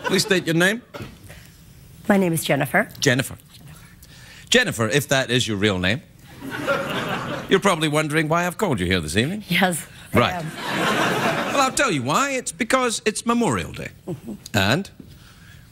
Please state your name. My name is Jennifer. Jennifer. Jennifer, if that is your real name, you're probably wondering why I've called you here this evening. Yes, Right. I am. Well, I'll tell you why. It's because it's Memorial Day. And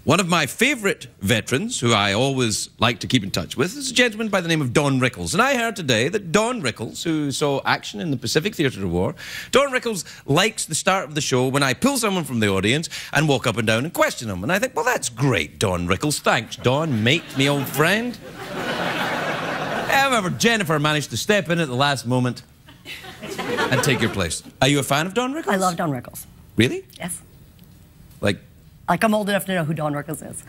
one of my favourite veterans, who I always like to keep in touch with, is a gentleman by the name of Don Rickles. And I heard today that Don Rickles, who saw action in the Pacific Theatre of War, Don Rickles likes the start of the show when I pull someone from the audience and walk up and down and question them. And I think, well, that's great, Don Rickles. Thanks, Don, mate, me old friend. However, Jennifer managed to step in at the last moment and take your place. Are you a fan of Don Rickles? I love Don Rickles. Really? Yes. Like I'm old enough to know who Don Rickles is.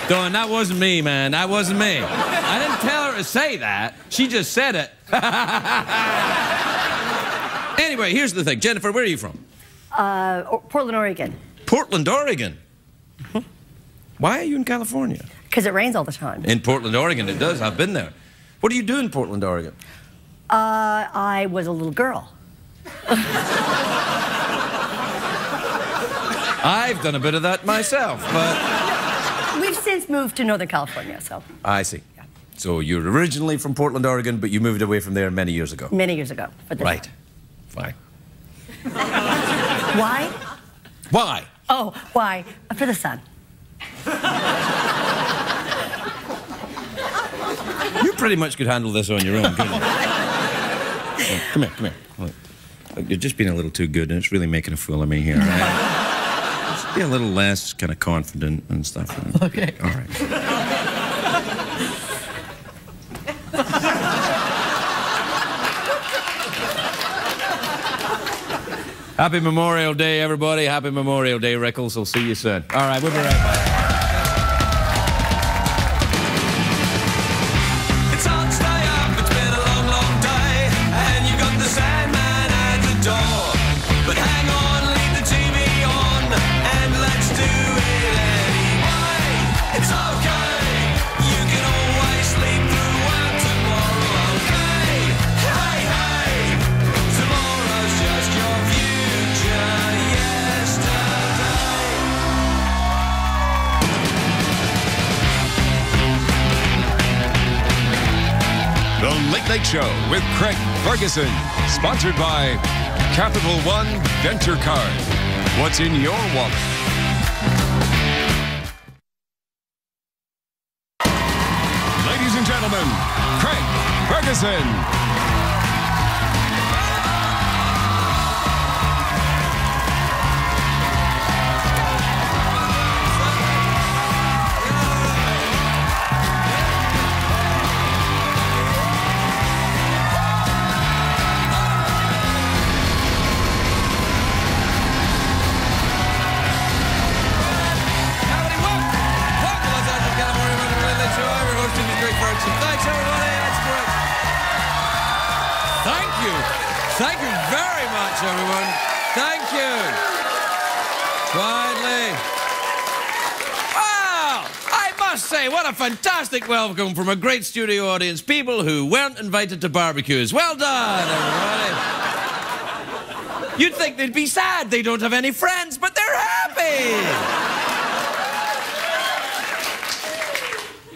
Dawn, that wasn't me, man. That wasn't me. I didn't tell her to say that. She just said it. Anyway, here's the thing. Jennifer, where are you from? Portland, Oregon. Portland, Oregon? Why are you in California? Because it rains all the time. In Portland, Oregon, it does. I've been there. What do you do in Portland, Oregon? I was a little girl. I've done a bit of that myself, but... We've since moved to Northern California, so... I see. Yeah. So you're originally from Portland, Oregon, but you moved away from there many years ago. Many years ago. For this Right. time. Fine. Why? Why? Oh, why? For the sun. You pretty much could handle this on your own, couldn't you? Come here, come here. Look, you're just being a little too good, and it's really making a fool of me here. Right? Just be a little less kind of confident and stuff. Okay. All right. Happy Memorial Day, everybody. Happy Memorial Day, Rickles. I'll see you soon. All right, we'll be right back. The Late Late Show with Craig Ferguson, sponsored by Capital One Venture Card. What's in your wallet? Ladies and gentlemen, Craig Ferguson. Thanks, everybody. That's great. Thank you. Thank you very much, everyone. Thank you. Quietly. Wow! I must say, what a fantastic welcome from a great studio audience. People who weren't invited to barbecues. Well done, everybody. You'd think they'd be sad they don't have any friends, but they're happy.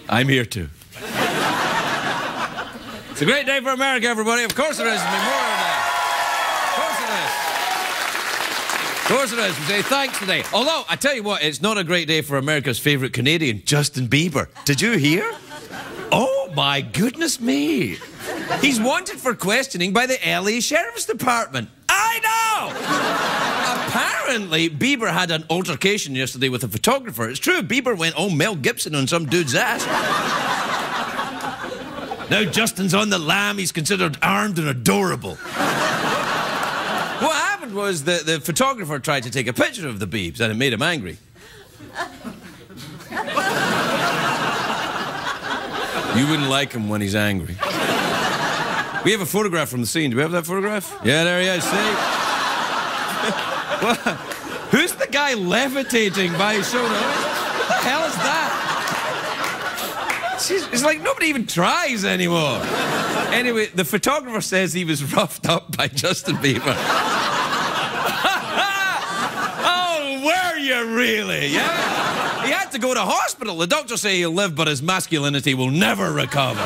I'm here too. It's a great day for America, everybody. Of course it is. It's Memorial Day. Of course it is. Of course it is. We say thanks today. Although, I tell you what, it's not a great day for America's favourite Canadian, Justin Bieber. Did you hear? Oh, my goodness me. He's wanted for questioning by the LA Sheriff's Department. I know! Apparently, Bieber had an altercation yesterday with a photographer. It's true, Bieber went all Mel Gibson on some dude's ass. Now Justin's on the lam, he's considered armed and adorable. What happened was the photographer tried to take a picture of the Biebs and it made him angry. You wouldn't like him when he's angry. We have a photograph from the scene. Do we have that photograph? Yeah, there he is, see? What? Who's the guy levitating by his shoulder? What the hell is that? It's like nobody even tries anymore. Anyway, the photographer says he was roughed up by Justin Bieber. Oh, were you really? Yeah? He had to go to hospital. The doctors say he'll live, but his masculinity will never recover.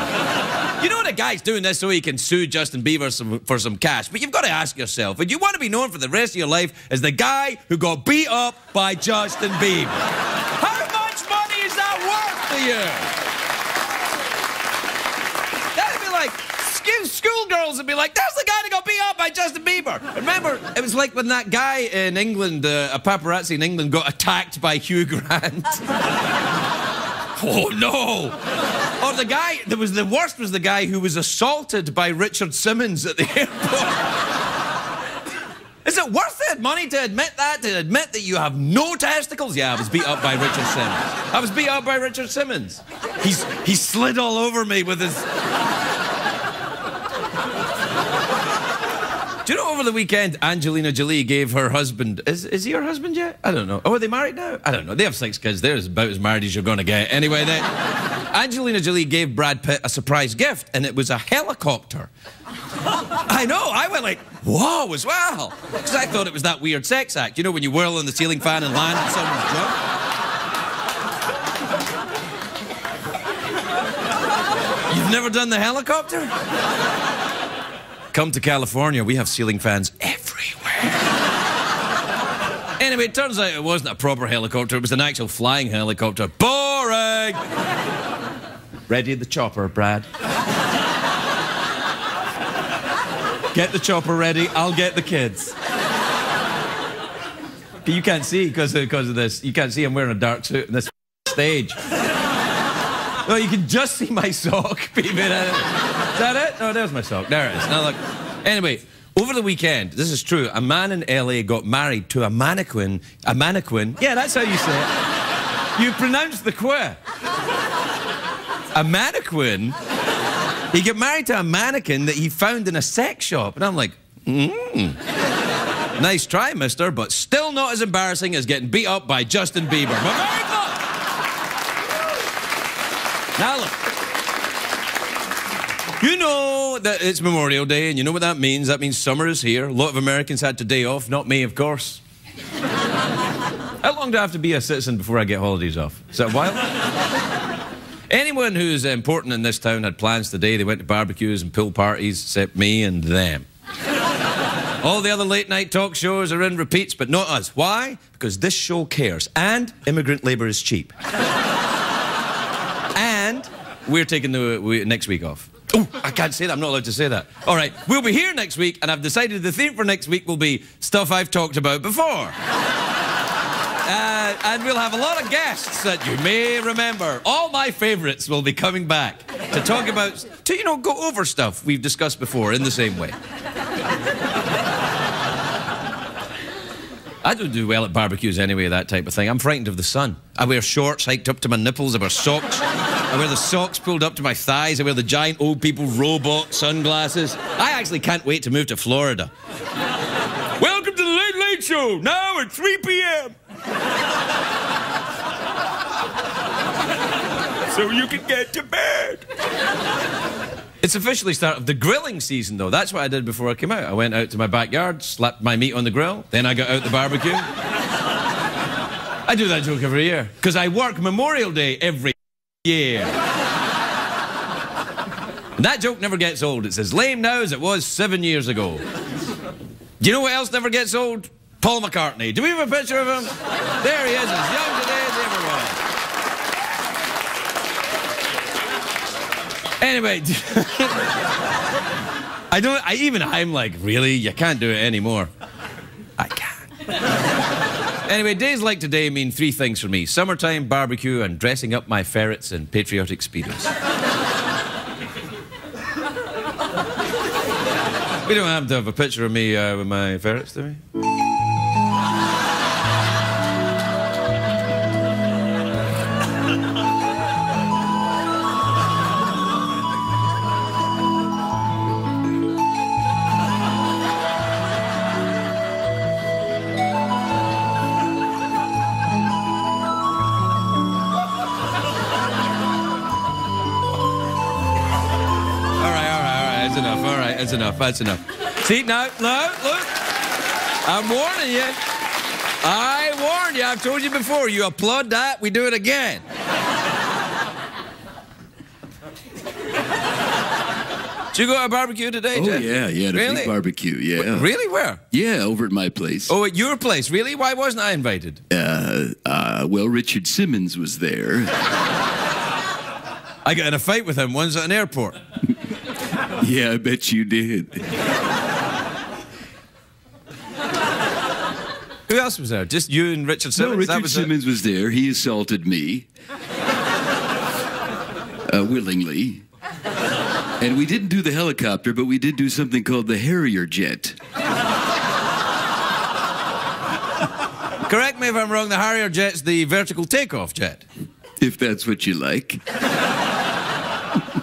You know the guy's doing this so he can sue Justin Bieber for some cash, but you've got to ask yourself, would you want to be known for the rest of your life as the guy who got beat up by Justin Bieber? How much money is that worth to you? Schoolgirls would be like, there's the guy that got beat up by Justin Bieber. Remember, it was like when that guy in England, a paparazzi in England, got attacked by Hugh Grant. Oh, no. Or the guy, the worst was the guy who was assaulted by Richard Simmons at the airport. Is it worth it money to admit that you have no testicles? Yeah, I was beat up by Richard Simmons. I was beat up by Richard Simmons. He slid all over me with his... Do you know over the weekend Angelina Jolie gave her husband... Is he her husband yet? I don't know. Oh, are they married now? I don't know. They have 6 kids. They're about as married as you're going to get. Anyway, Angelina Jolie gave Brad Pitt a surprise gift, and it was a helicopter. I know. I went like, whoa, as well. Because I thought it was that weird sex act. You know, when you whirl on the ceiling fan and land on someone's jump. You've never done the helicopter? Come to California, we have ceiling fans everywhere. Anyway, it turns out it wasn't a proper helicopter, it was an actual flying helicopter. Boring! Ready the chopper, Brad. Get the chopper ready, I'll get the kids. You can't see because of this. You can't see I'm wearing a dark suit in this stage. No, you can just see my sock peeping at it. Is that it? No, there's my sock. There it is. Now look. Anyway, over the weekend, this is true, a man in LA got married to a mannequin. A mannequin? Yeah, that's how you say it. You pronounce the qua. A mannequin? He got married to a mannequin that he found in a sex shop. And I'm like, nice try, mister, but still not as embarrassing as getting beat up by Justin Bieber. But very good. Now look. You know that it's Memorial Day, and you know what that means. That means summer is here. A lot of Americans had a day off. Not me, of course. How long do I have to be a citizen before I get holidays off? Is that a while? Anyone who's important in this town had plans today. They went to barbecues and pool parties, except me and them. All the other late-night talk shows are in repeats, but not us. Why? Because this show cares, and immigrant labour is cheap. And we're taking the next week off. Oh, I can't say that. I'm not allowed to say that. All right, we'll be here next week, and I've decided the theme for next week will be stuff I've talked about before. And we'll have a lot of guests that you may remember. All my favourites will be coming back to talk about, to, you know, go over stuff we've discussed before in the same way. I don't do well at barbecues anyway, that type of thing. I'm frightened of the sun. I wear shorts hiked up to my nipples. I wear socks. I wear the socks pulled up to my thighs. I wear the giant old people robot sunglasses. I actually can't wait to move to Florida. Welcome to the Late Late Show, now at 3 p.m. So you can get to bed. It's officially started the grilling season, though. That's what I did before I came out. I went out to my backyard, slapped my meat on the grill, then I got out the barbecue. I do that joke every year, because I work Memorial Day every year. And that joke never gets old. It's as lame now as it was 7 years ago. Do you know what else never gets old? Paul McCartney. Do we have a picture of him? There he is, as young today as ever was. Anyway, I'm like, really? You can't do it anymore. I can't. Anyway, days like today mean 3 things for me. Summertime, barbecue, and dressing up my ferrets in patriotic Speedos. We don't have to have a picture of me with my ferrets, do we? that's enough. All right, that's enough. That's enough. See, now, look. I'm warning you. I warned you. I've told you before. You applaud that, we do it again. Did you go to a barbecue today, Jeff? Yeah, a big barbecue, yeah. Really? Where? Yeah, over at my place. Oh, at your place? Really? Why wasn't I invited? Well, Richard Simmons was there. I got in a fight with him once at an airport. Yeah, I bet you did. Who else was there? Just you and Richard Simmons? No, Richard Simmons was there. He assaulted me. Willingly. And we didn't do the helicopter, but we did do something called the Harrier jet. Correct me if I'm wrong, the Harrier jet's the vertical takeoff jet. If that's what you like.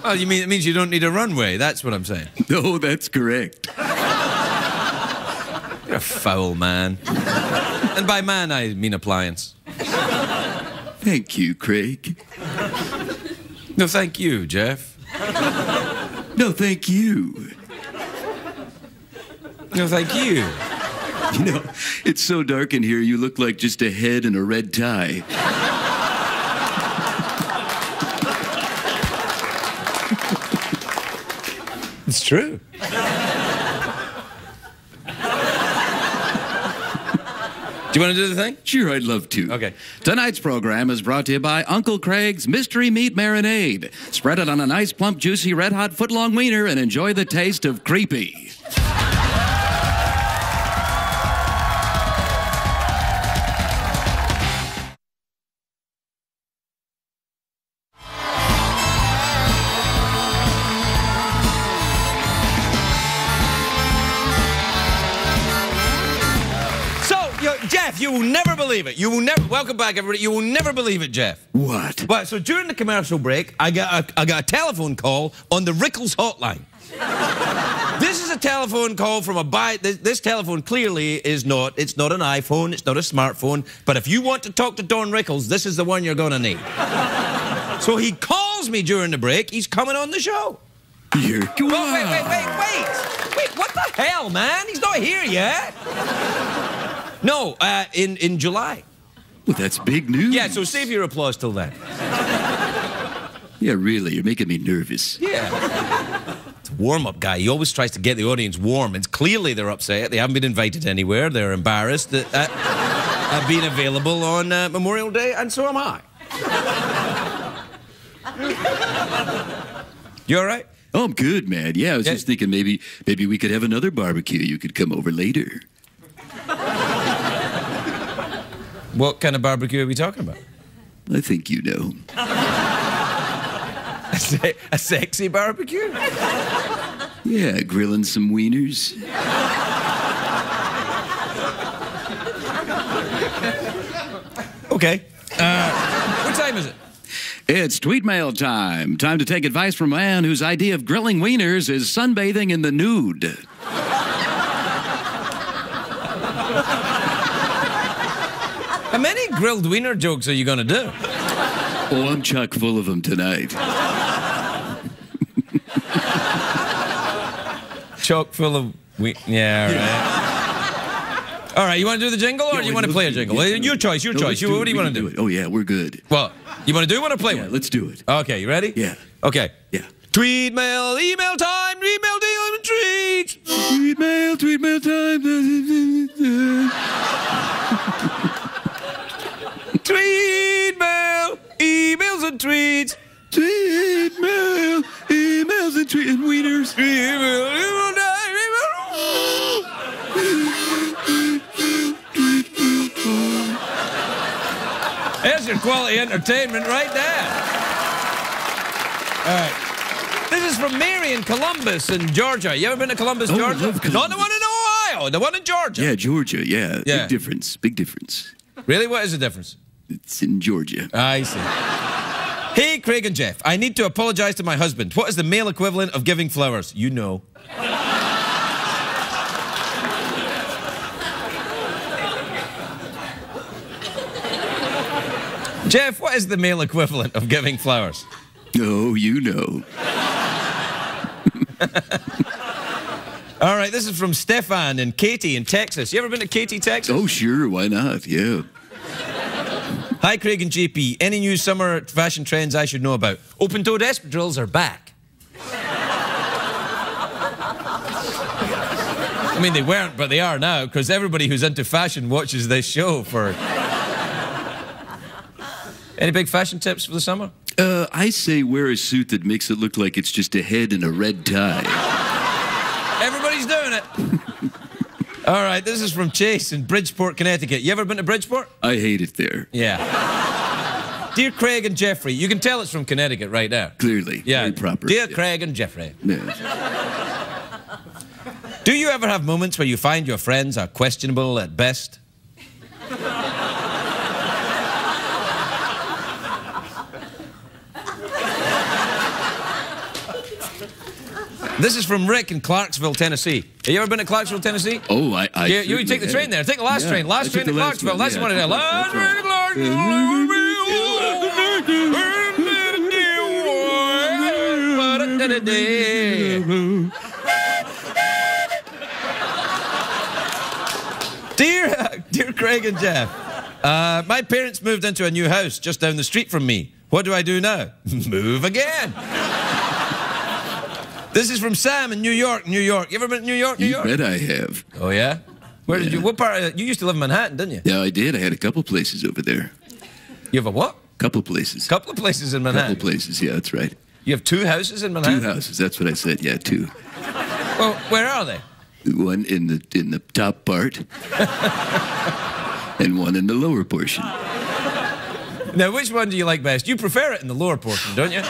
Well, it means you don't need a runway, that's what I'm saying. No, that's correct. You're a foul man. And by man, I mean appliance. Thank you, Craig. No, thank you, Jeff. No, thank you. No, thank you. You know, it's so dark in here, you look like just a head in a red tie. It's true. Do you want to do the thing? Sure, I'd love to. Okay. Tonight's program is brought to you by Uncle Craig's Mystery Meat Marinade. Spread it on a nice, plump, juicy, red-hot foot-long wiener and enjoy the taste of creepy. Jeff, you will never believe it. You will never. Welcome back, everybody. You will never believe it, Jeff. What? Well, so during the commercial break, I got a telephone call on the Rickles hotline. This is a telephone call from this telephone clearly is not. It's not an iPhone. It's not a smartphone. But if you want to talk to Don Rickles, this is the one you're going to need. So he calls me during the break. He's coming on the show. You're Oh, wait! What the hell, man? He's not here yet. No, in July. Well, that's big news. Yeah, so save your applause till then. Yeah, really, you're making me nervous. Yeah. It's a warm-up guy. He always tries to get the audience warm. It's clearly they're upset. They haven't been invited anywhere. They're embarrassed that I've been available on Memorial Day, and so am I. You all right? Oh, I'm good, man. Yeah, I was just thinking maybe we could have another barbecue. You could come over later. What kind of barbecue are we talking about? I think you know. A sexy barbecue? Yeah, grilling some wieners. Okay. What time is it? It's tweet mail time. Time to take advice from a man whose idea of grilling wieners is sunbathing in the nude. How many grilled wiener jokes are you going to do? Oh, I'm chock full of them tonight. Chock full of yeah, right. All right, you want to do the jingle or do you want to play a jingle? Your choice, your choice. What do you want to do? Oh, yeah, we're good. What? You want to do one or play one? Let's do it. Okay, you ready? Yeah. Okay. Yeah. Tweet mail, email time, email deal and treats. Tweet mail time. Tweet mail, emails and tweets. Tweet mail, emails and tweet and wieners. Email time, There's your quality entertainment right there. All right. This is from Mary in Columbus in Georgia. You ever been to Columbus, Oh, I Georgia? love Columbus. Not the one in Ohio, the one in Georgia. Yeah, Georgia, yeah. Yeah. Big difference. Really? What is the difference? It's in Georgia. I see. Hey, Craig and Jeff, I need to apologize to my husband. What is the male equivalent of giving flowers? You know. Jeff, what is the male equivalent of giving flowers? Oh, you know. All right, this is from Stefan and Katie in Texas. You ever been to Katy, Texas? Oh, sure, why not? Yeah. Hi, Craig and JP. Any new summer fashion trends I should know about? Open-toed espadrilles are back. I mean, they weren't, but they are now, because everybody who's into fashion watches this show for... Any big fashion tips for the summer? I say wear a suit that makes it look like it's just a head and a red tie. Everybody's doing it. All right, this is from Chase in Bridgeport, Connecticut. You ever been to Bridgeport? I hate it there. Yeah. Dear Craig and Jeffrey, you can tell it's from Connecticut right now. Clearly. Yeah. Very proper. Dear Craig and Jeffrey. Yes. Do you ever have moments where you find your friends are questionable at best? This is from Rick in Clarksville, Tennessee. Have you ever been to Clarksville, Tennessee? Oh, I You take the train there. Take the last train. Last train to Clarksville. That's the one. Last train to Clarksville. Dear Craig and Jeff, my parents moved into a new house just down the street from me. What do I do now? Move again. This is from Sam in New York, New York. You ever been to New York, New York? You bet I have. Oh, yeah? Where did you, what part, you used to live in Manhattan, didn't you? Yeah, I did. I had a couple places over there. You have a what? Couple places. Couple of places in Manhattan. Couple places, yeah, that's right. You have 2 houses in Manhattan? 2 houses, that's what I said, yeah, 2. Well, where are they? One in the top part, and one in the lower portion. Now, which one do you like best? You prefer it in the lower portion, don't you?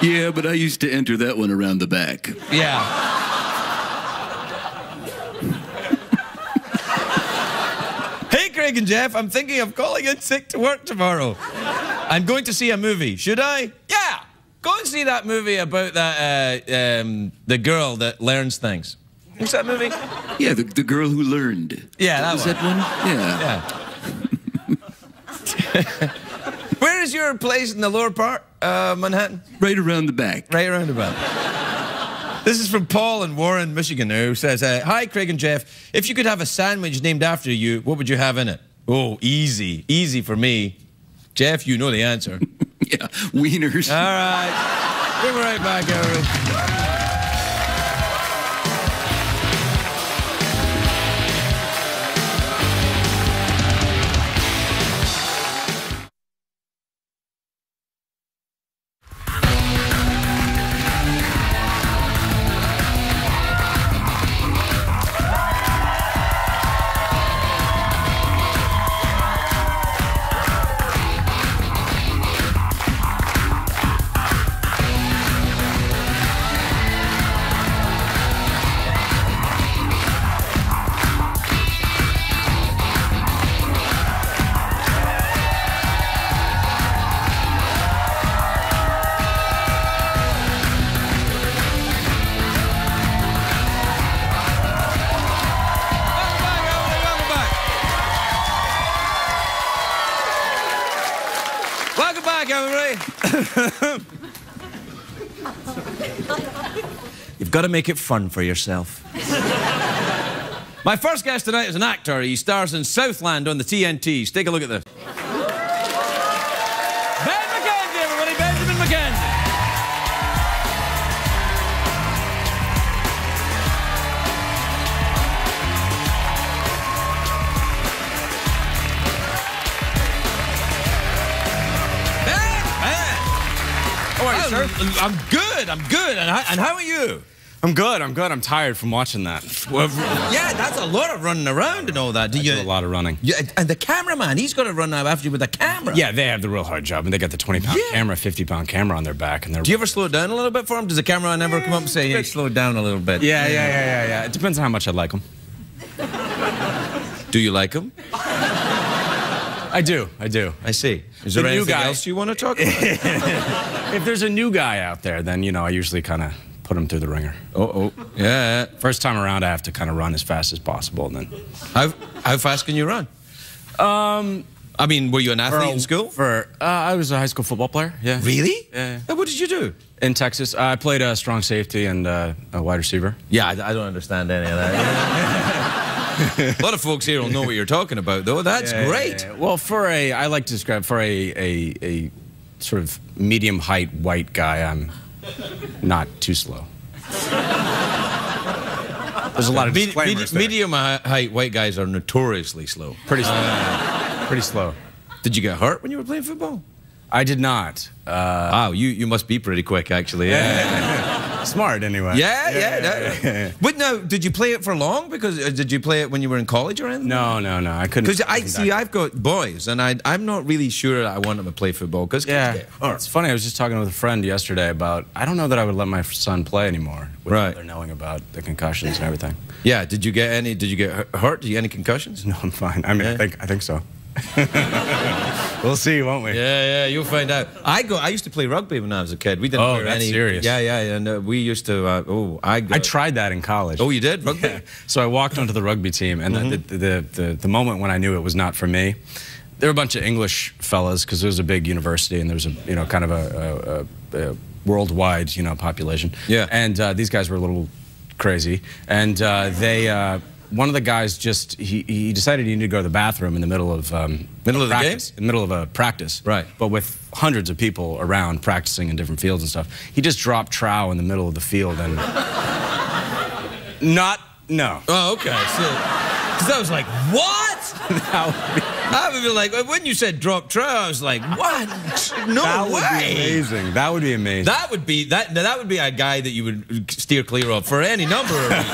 Yeah, but I used to enter that one around the back. Yeah. Hey, Craig and Jeff, I'm thinking of calling in sick to work tomorrow. I'm going to see a movie. Should I? Yeah. Go and see that movie about that, the girl that learns things. What's that movie? Yeah, the girl who learned. Yeah, that one. That one? Yeah. Where is your place in the lower part, Manhattan? Right around the back. Right around about. This is from Paul in Warren, Michigan, who says, hi, Craig and Jeff. If you could have a sandwich named after you, what would you have in it? Oh, easy. Easy for me. Jeff, you know the answer. Yeah, wieners. All right. We'll be right back, everybody. Welcome back, everybody. You've got to make it fun for yourself. My first guest tonight is an actor. He stars in Southland on the TNTs. Take a look at this. Ben McKenzie, everybody. Benjamin McKenzie. How are you, sir? I'm good. I'm good. And how are you? I'm good. I'm tired from watching that. Well, yeah, that's a lot of running around and all that. Do a lot of running. Yeah, and the cameraman, he's got to run out after you with a camera. Yeah, they have the real hard job, and they got the 20-pound camera, 50-pound camera on their back, and they're. Do you ever slow it down a little bit for him? Does the cameraman ever come up and say, "Hey, slow it down a little bit"? Yeah. It depends on how much I like them. Do you like him? I do. I see. Is there anything else you want to talk about? If there's a new guy out there, then, you know, I usually kind of put him through the ringer. Yeah. First time around, I have to kind of run as fast as possible, and then. How fast can you run? I mean, were you an athlete in school? I was a high school football player. Yeah. Really? Yeah. What did you do? In Texas, I played a strong safety and a wide receiver. Yeah, I don't understand any of that. A lot of folks here will know what you're talking about, though. That's great. Yeah. Well, I like to describe for a sort of medium height white guy, I'm not too slow. There's a lot of disclaimers there. Medium height white guys are notoriously slow. Pretty slow. Pretty slow. Did you get hurt when you were playing football? I did not. Wow, you must be pretty quick, actually. Yeah. Smart, anyway. Yeah. But now, did you play it for long? Because did you play it when you were in college or anything? No, I couldn't. Because I've got boys, and I'm not really sure I want them to play football. Because it's funny. I was just talking with a friend yesterday about. I don't know that I would let my son play anymore. Right. They're knowing about the concussions and everything. Yeah. Did you get any? Did you get hurt? Did you get any concussions? No, I'm fine. I mean, I think so. We'll see, won't we? Yeah, you'll find out. I used to play rugby when I was a kid. We didn't. Oh, that's serious. Yeah, and we used to. I tried that in college. Oh, you did rugby? Yeah. So I walked onto the rugby team, and the moment when I knew it was not for me, there were a bunch of English fellas because it was a big university, and there was a kind of a worldwide population. Yeah. And these guys were a little crazy, and one of the guys he decided he needed to go to the bathroom in the middle of practice, in the middle of a practice, right? But with hundreds of people around practicing in different fields and stuff, he just dropped trow in the middle of the field and no. Oh, okay. Because I was like, what? I would be like, when you said drop trow, I was like, what? No that way. Would be amazing. That would be amazing. That would be a guy that you would steer clear of for any number of reasons.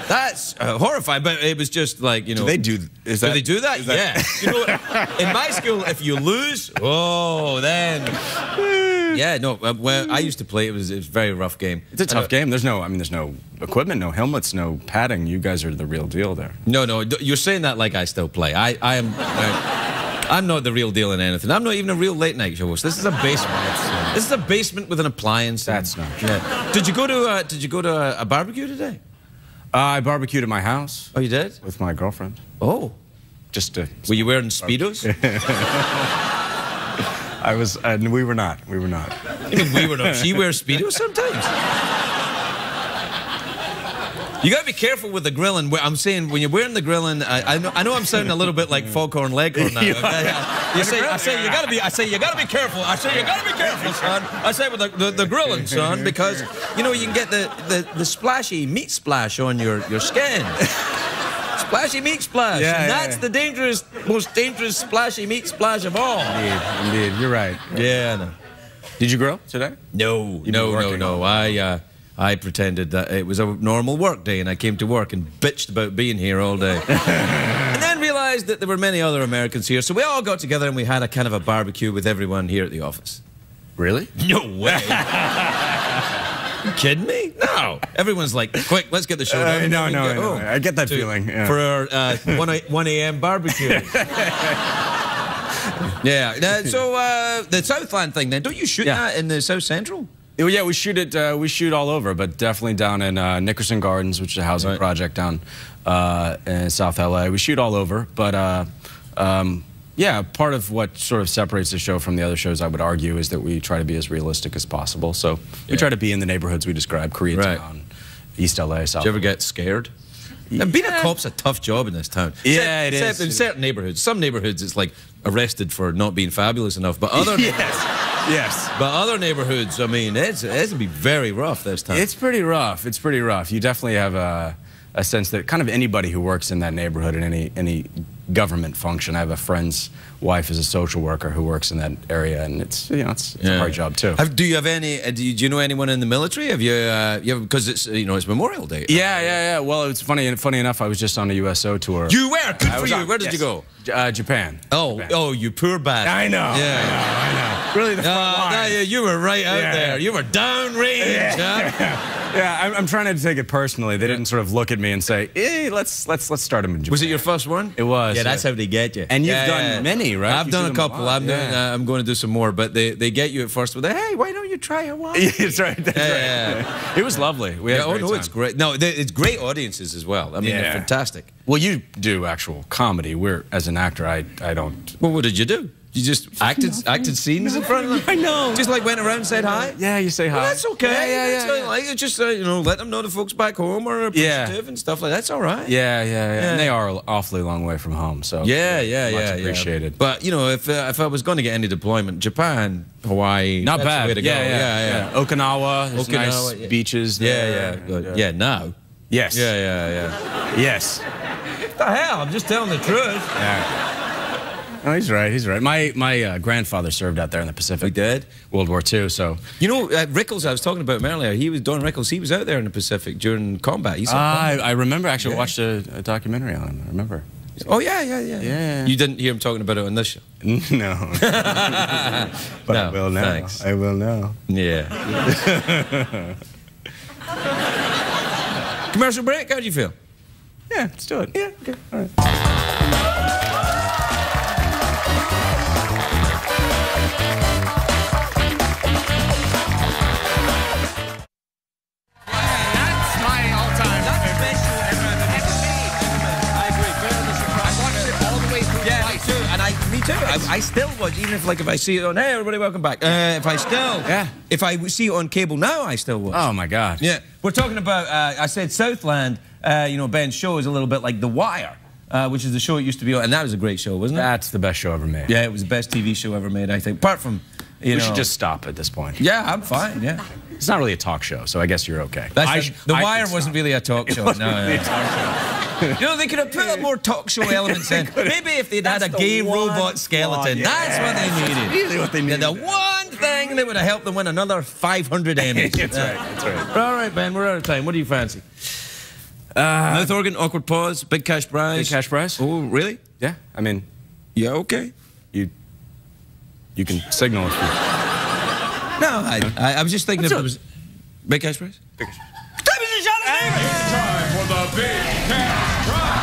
That's horrifying. But it was just like, Do they do? Do they do that? Yeah. You know what? In my school, if you lose, then. Yeah, no. When I used to play, it was a very rough game. It's a tough game. There's no equipment, no helmets, no padding. You guys are the real deal there. No. You're saying that like I still play. I'm not the real deal in anything. I'm not even a real late night show host. This is a basement. This is a basement with an appliance. That's not true. Yeah. Did you go to a barbecue today? I barbecued at my house. Oh, you did? With my girlfriend. Oh. Just to. Were you wearing Speedos? I was. We were not. We were not. You mean we were not? She wears Speedos sometimes. You gotta be careful with the grilling. I'm saying when you're wearing the grilling, I know I'm sounding a little bit like Foghorn Leghorn now. I say you gotta be careful. I say you gotta be careful, son. I say with the grilling, son, because you can get the splashy meat splash on your skin. Splashy meat splash. Yeah, and that's the most dangerous splashy meat splash of all. Indeed. You're right. Yeah, I know. Did you grill today? No. I pretended that it was a normal work day, and I came to work and bitched about being here all day. And then realized that there were many other Americans here, so we all got together and we had a kind of a barbecue with everyone here at the office. Really? No way. You kidding me? No. Everyone's like, quick, let's get the show done. No. I get that feeling. Yeah. For our 1 a.m. barbecue. Yeah. So the Southland thing then, don't you shoot that in the South Central? Yeah, we shoot it. We shoot all over, but definitely down in Nickerson Gardens, which is a housing project down in South LA. We shoot all over, but yeah, part of what sort of separates the show from the other shows, I would argue, is that we try to be as realistic as possible. So we try to be in the neighborhoods we describe: Koreatown, East LA, South. Do you ever get scared? And being a cop's a tough job in this town. Yeah, it is. In certain neighborhoods. Some neighborhoods, it's like arrested for not being fabulous enough. But other yes. But other neighborhoods, I mean, it's going to be very rough this time. It's pretty rough. It's pretty rough. You definitely have a sense that kind of anybody who works in that neighborhood in any government function. I have a friend's wife is a social worker who works in that area, and it's a hard job too. Do you have any? Do you know anyone in the military? Have you? Because it's it's Memorial Day. Yeah. Well, it's funny enough. I was just on a USO tour. You were good for you. Where did you go? Japan. Oh, you poor bastard. I know. Yeah. I know. really the front line. You were right out there. You were downrange. Yeah, I'm trying to take it personally. They didn't sort of look at me and say, "Hey, let's start him in Japan." Was it your first one? It was. Yeah, that's how they get you. And you've done many, right? I've done a couple. I'm going to do some more, but they get you at first with, "Hey, why don't you try Hawaii?" That's right. That's right. It was lovely. We had a great time. It's great. No, it's great audiences as well. I mean, they're fantastic. Well, you do actual comedy. As an actor, I don't. Well, what did you do? You just acted scenes in front of them? I know. Just like went around and said hi? Yeah, you say hi. Well, that's okay. Yeah. Like, just, let them know the folks back home are appreciative and stuff like that. That's all right. Yeah. And they are an awfully long way from home, so much appreciated. But, if I was going to get any deployment, Japan, Hawaii, not that's bad. the way to go. Yeah. Okinawa, there's nice beaches there. Good. Yeah, now. Yes. Yeah. Yes. What the hell? I'm just telling the truth. Yeah. Oh, he's right. My grandfather served out there in the Pacific. He did? World War II, so... Rickles, I was talking about him earlier. Don Rickles, he was out there in the Pacific during combat. I remember, actually, watched a documentary on him. I remember. Oh, yeah. You didn't hear him talking about it on this show? No. But I will now. Thanks. I will now. Yeah. Commercial break, how do you feel? Yeah, let's do it. Yeah, okay. All right. I still watch, even if I see it on, hey everybody, welcome back. If I see it on cable now, I still watch. Oh my God. Yeah, we're talking about. I said Southland. Ben's show is a little bit like The Wire, which is the show it used to be on, and that was a great show, wasn't it? That's the best show ever made. Yeah, it was the best TV show ever made, I think. Apart from, we should just stop at this point. Yeah, I'm fine. Yeah. It's not really a talk show, so I guess you're okay. The Wire wasn't really a talk show. They could have put up more talk show elements in. Maybe if they'd had a gay robot skeleton. That's what they needed. That's really what they needed. The one thing that would have helped them win another 500 Emmys. That's right. All right, Ben, we're out of time. What do you fancy? Mouth organ, awkward pause, big cash prize. Big cash prize? Oh, really? Yeah, I mean... Yeah, okay. You can signal if you... No, I was just thinking if it was... Big cash prize? Big cash prize. It's time for the big cash prize.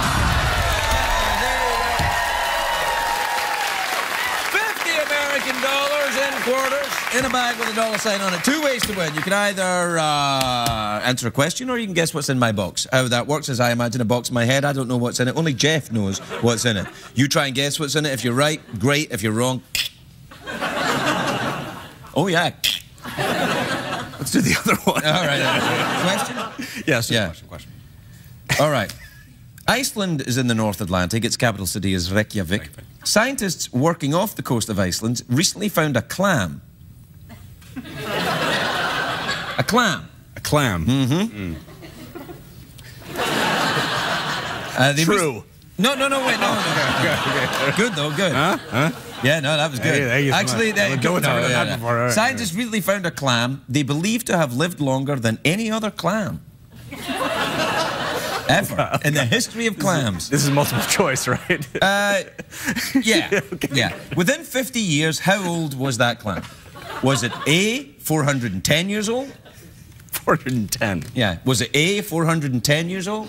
$50 American in quarters in a bag with a dollar sign on it. Two ways to win. You can either answer a question or you can guess what's in my box. How that works is I imagine a box in my head. I don't know what's in it. Only Jeff knows what's in it. You try and guess what's in it. If you're right, great. If you're wrong... Oh, yeah. Let's do the other one. All right. Question? Yes. Yeah. Question. All right. Iceland is in the North Atlantic. Its capital city is Reykjavik. Scientists working off the coast of Iceland recently found a clam. A clam. A clam. Mm-hmm. True. No, wait, no. Okay. Good, though, good. Huh? Yeah, no, that was good. Thank you so Actually, much. Scientists recently found a clam they believe to have lived longer than any other clam. Ever in the history of clams. This is multiple choice, right? Yeah. Okay. Yeah. Within 50 years, how old was that clam? Was it A, 410 years old? 410. Yeah. Was it A, 410 years old?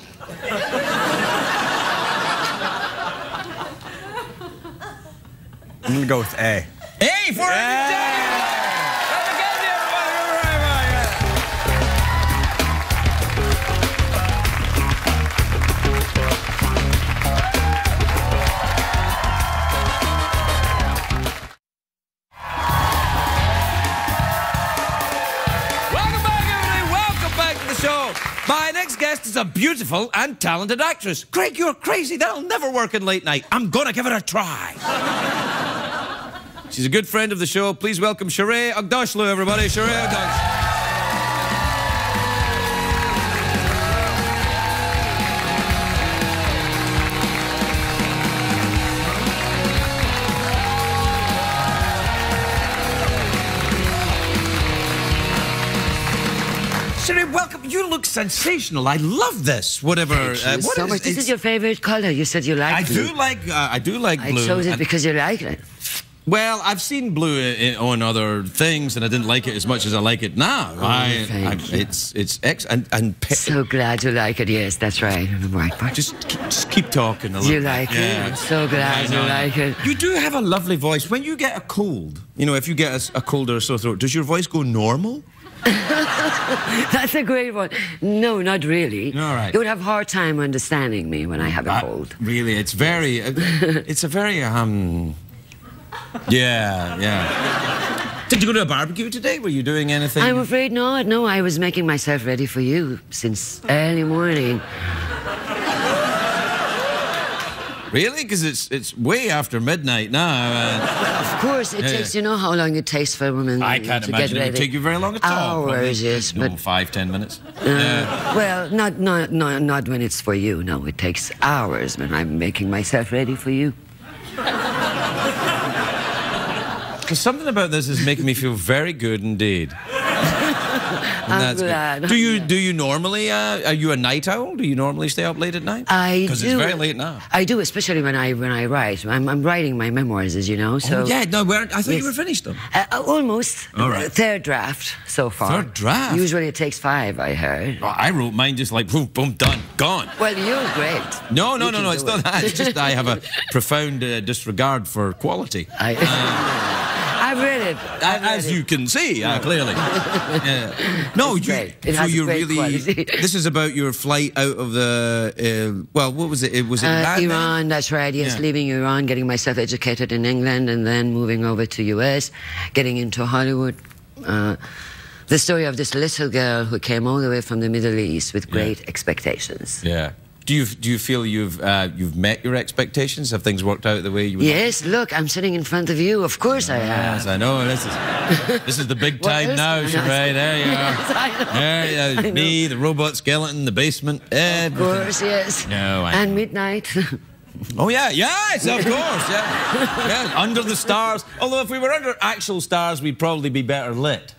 I'm gonna go with A. A, 410! My next guest is a beautiful and talented actress. Craig, you're crazy. That'll never work in late night. I'm gonna give it a try. She's a good friend of the show. Please welcome Shohreh Aghdashloo, everybody. Shohreh Aghdashloo. Shohreh, welcome. You look sensational. I love this. Whatever. So much. This is your favorite color. You said you like I blue. do like. I do like blue. I chose it because you like it. Well, I've seen Blue on other things, and I didn't like it as much as I like it now. It's and so glad you like it. Yes, that's right. Right. Just keep talking a little. You like it? I'm so glad you like it. You do have a lovely voice. When you get a cold, you know, if you get a cold or a sore throat, does your voice go normal? That's a great one. No, not really. All right. You would have a hard time understanding me when I have a cold. Really, it's very, it's a very, yeah. Did you go to a barbecue today? Were you doing anything? I'm afraid not. No, I was making myself ready for you since early morning. Really? Because it's way after midnight now. Of course, it takes. You know how long it takes for a woman I can't to imagine get ready. it would take you very long at all. Hours, probably. yes, No, but 5-10 minutes. well, not when it's for you. No, it takes hours when I'm making myself ready for you. Because something about this is making me feel very good indeed. I'm glad. Do you normally? Are you a night owl? Do you normally stay up late at night? I do. Because it's very late now. I do, especially when I write. I'm writing my memoirs, as you know. So yeah, no, I thought you were finished them. Almost. All right. Third draft so far. Third draft. Usually it takes 5. I heard. Oh, I wrote mine just like boom, boom, done, gone. Well, you're great. No. It's not that. It's just I have a profound disregard for quality. I've read it. As you can see, clearly. No, you really. This is about your flight out of the. Well, what was it? It was Iran. That's right. Yes, Yeah. leaving Iran, getting myself educated in England, and then moving over to US, getting into Hollywood. The story of this little girl who came all the way from the Middle East with great expectations. Yeah. Do you feel you've met your expectations? Have things worked out the way you would? Yes, look, I'm sitting in front of you. Of course I have. Yes, I know. This is the big time now, Shohreh. There you are. Yes, I know. There you are. Me, the robot skeleton, the basement. Of course, yes. No, and midnight. Oh yeah, yes, of course, yeah. Under the stars. Although if we were under actual stars, we'd probably be better lit.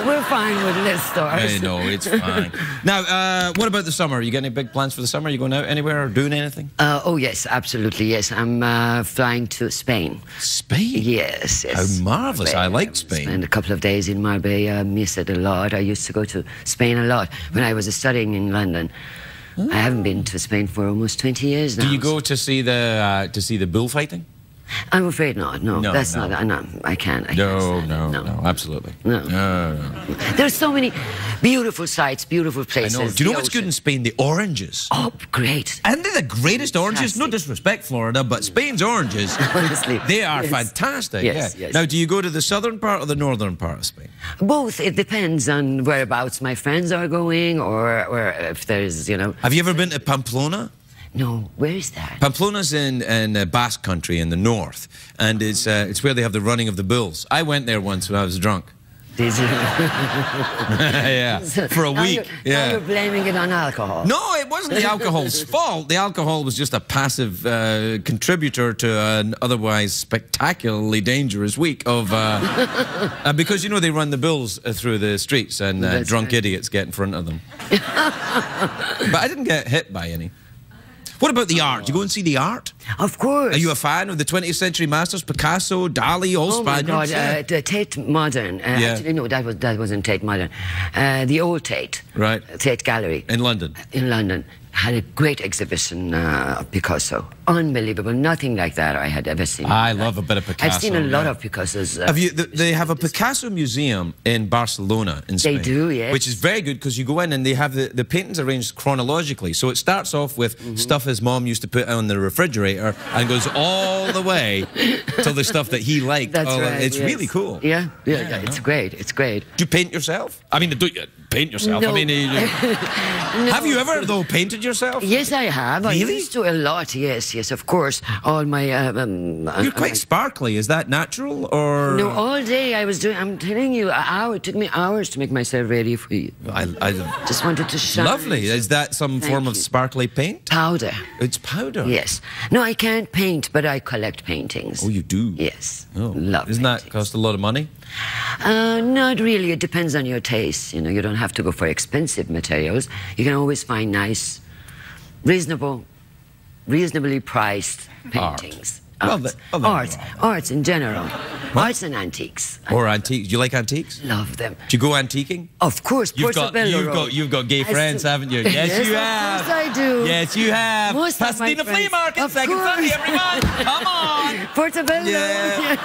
We're fine with lit stars. Hey, no, it's fine. Now, what about the summer? You got any big plans for the summer? Are you going out anywhere or doing anything? Oh, yes, absolutely, yes. I'm flying to Spain. Spain? Yes. How marvellous. I like Spain. Spent a couple of days in Marbella, miss it a lot. I used to go to Spain a lot when I was studying in London. I haven't been to Spain for almost 20 years now. Do you go to see the bullfighting? I'm afraid not. No, that's not. No, I can't. No, absolutely. No. There's so many beautiful sights, beautiful places. I know. Do you know what's good in Spain? The oranges. Oh, great. And they're the greatest oranges. No disrespect, Florida, but Spain's oranges, honestly, they are fantastic. Yes. Now, do you go to the southern part or the northern part of Spain? Both. It depends on whereabouts my friends are going, or if there's, Have you ever been to Pamplona? No, where is that? Pamplona's in Basque Country in the north, and it's where they have the running of the bulls. I went there once when I was drunk. Did you? Yeah, for a week. Now you're blaming it on alcohol. No, it wasn't the alcohol's fault. The alcohol was just a passive contributor to an otherwise spectacularly dangerous week of... because, they run the bulls through the streets, and drunk idiots get in front of them. But I didn't get hit by any. What about the art? Do you go and see the art? Of course. Are you a fan of the 20th century masters? Picasso, Dali, all Spaniards? Oh my God, the Tate Modern. Actually, no, that wasn't Tate Modern. The old Tate. Right. Tate Gallery. In London? In London. Had a great exhibition of Picasso. Unbelievable. Nothing like that I had ever seen. I love a bit of Picasso. I've seen a lot of Picasso's. They have a Picasso museum in Barcelona, in Spain. They do, yes. Which is very good because you go in and they have the paintings arranged chronologically. So it starts off with stuff his mom used to put on the refrigerator and goes all the way to the stuff that he liked. That's right. It's really cool. Yeah, it's great. It's great. Do you paint yourself? I mean, do you paint yourself? No. I mean, No. Have you ever, though, painted yourself? Yes, I have. Really? I used to a lot, yes, of course. All my... You're quite sparkly. Is that natural, or...? No, all day I was doing... I'm telling you, it took me hours to make myself ready for you. I just wanted to shine. Lovely. Is that some form of sparkly paint? Powder. It's powder? Yes. No, I can't paint, but I collect paintings. Oh, you do? Yes. Oh. Love Doesn't that cost a lot of money? Not really. It depends on your taste. You don't have to go for expensive materials. You can always find nice, reasonably priced paintings. Arts in general. Arts and antiques. Or antiques. Do you like antiques? Love them. Do you go antiquing? Of course, You've got gay friends, haven't you? Yes, you have. Of course I do. Yes, you have. Most of my Pasadena friends. Flea Market, Of second course. Sunday every month. Come on. Portobello. Yeah.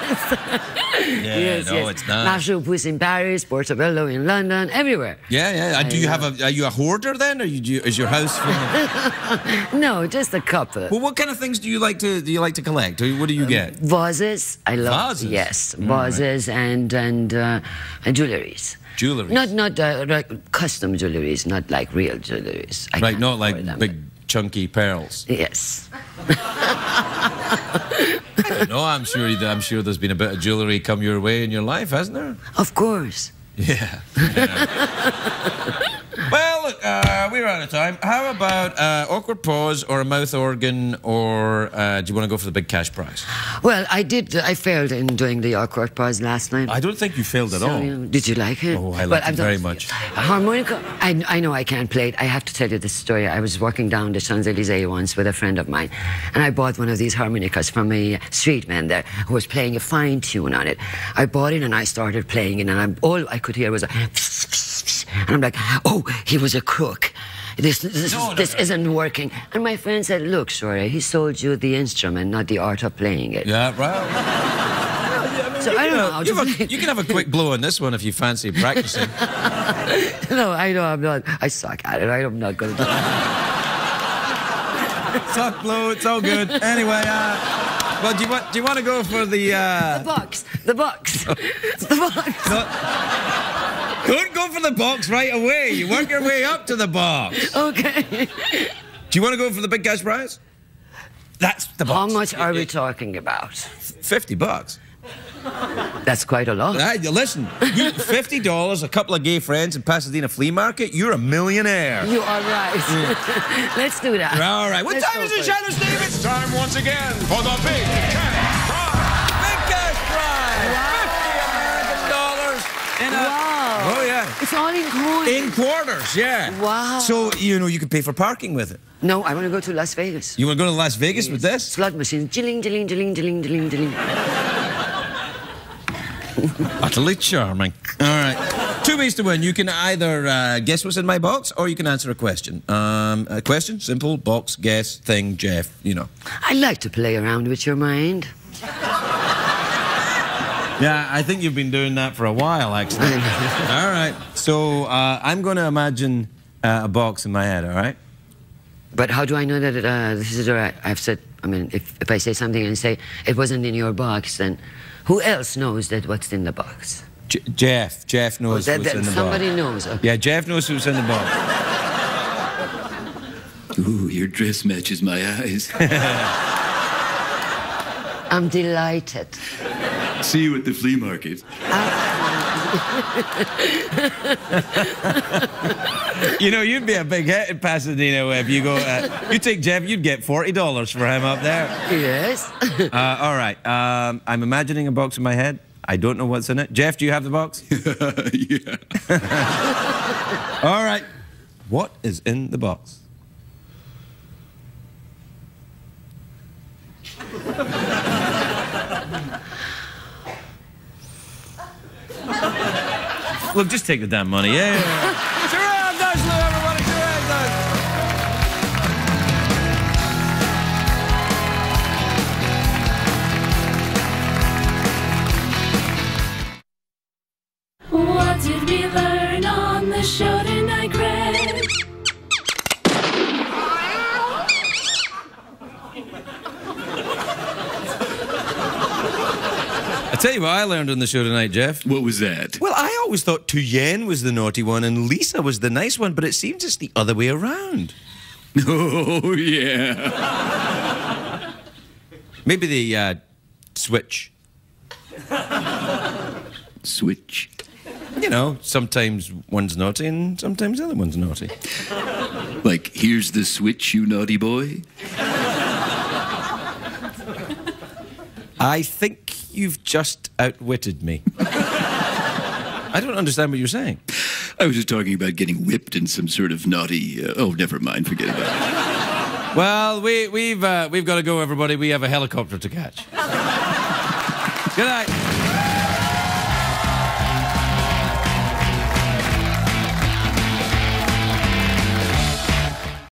Yes. It's not. Marshall Pouce in Paris, Portobello in London, everywhere. Yeah. Do you have are you a hoarder then, or is your house full of... No, just a couple. Well, what kind of things do you like to collect? What do you get? Vases. I love. Vases? Yes, vases and jewelries. Jewelries. Not like custom jewelries, not like real jewelries. Right, not like big chunky pearls. Yes. No, I'm sure there's been a bit of jewellery come your way in your life, hasn't there? Of course. Yeah. Well, look, we're out of time. How about awkward pause or a mouth organ, or do you want to go for the big cash prize? Well, I failed in doing the awkward pause last night. I don't think you failed at all. Did you like it? Oh, I liked it very much. Harmonica, I know I can't play it. I have to tell you this story. I was walking down the Champs-Élysées once with a friend of mine, and I bought one of these harmonicas from a street man there who was playing a fine tune on it. I bought it and I started playing it, and all I could hear was a... And I'm like, oh, he was a crook. This isn't working. And my friend said, look, Shohreh, he sold you the instrument, not the art of playing it. Yeah, right. So I don't know how to play. You can have a quick blow on this one if you fancy practicing. No, I know I'm not. I suck at it. I'm not going to do it. Suck blow, it's all good. Anyway, well, do you want to go for the... The box. The box. The box. No. Don't go for the box right away. You work your way up to the box. Okay. Do you want to go for the big cash prize? That's the box. How much are we talking about? $50. That's quite a lot. Listen, $50, a couple of gay friends in Pasadena Flea Market, you're a millionaire. You are right. Yeah. Let's do that. All right. What time is it, Shadow Steve? It's time once again for the big cash prize. Big cash prize. Wow. $50 American. Wow. Oh, yeah. It's all in coins. In quarters, yeah. Wow. So, you can pay for parking with it. No, I want to go to Las Vegas. You want to go to Las Vegas with this? Slot machine. Jilling, jilling, jilling, jilling, jilling, jilling. Utterly charming. All right. 2 ways to win. You can either guess what's in my box, or you can answer a question. A question, simple, box, guess, thing, Jeff, I like to play around with your mind. Yeah, I think you've been doing that for a while, actually. All right. So I'm going to imagine a box in my head, all right? But how do I know that this is all right? I've said, if I say something and say it wasn't in your box, then who else knows that what's in the box? Jeff. Jeff knows what's in the box. Somebody knows. Okay. Yeah, Jeff knows what's in the box. Ooh, your dress matches my eyes. I'm delighted. See you at the flea market. You'd be a big hit in Pasadena if you go... you take Jeff, you'd get $40 for him up there. Yes. All right. I'm imagining a box in my head. I don't know what's in it. Jeff, do you have the box? Yeah. All right. What is in the box? Look, just take the damn money. Yeah. Shohreh Aghdashloo, everybody. Shohreh Aghdashloo. What did we learn on the show tonight, Craig? I tell you what I learned on the show tonight, Jeff. What was that? Well, I always thought Tuyen was the naughty one and Lisa was the nice one, but it seems it's the other way around. Oh, yeah. Maybe the switch. Switch. Sometimes one's naughty and sometimes the other one's naughty. Like, here's the switch, you naughty boy. I think you've just outwitted me. I don't understand what you're saying. I was just talking about getting whipped in some sort of naughty... oh, never mind, forget about it. Well, we've got to go, everybody. We have a helicopter to catch. Good night.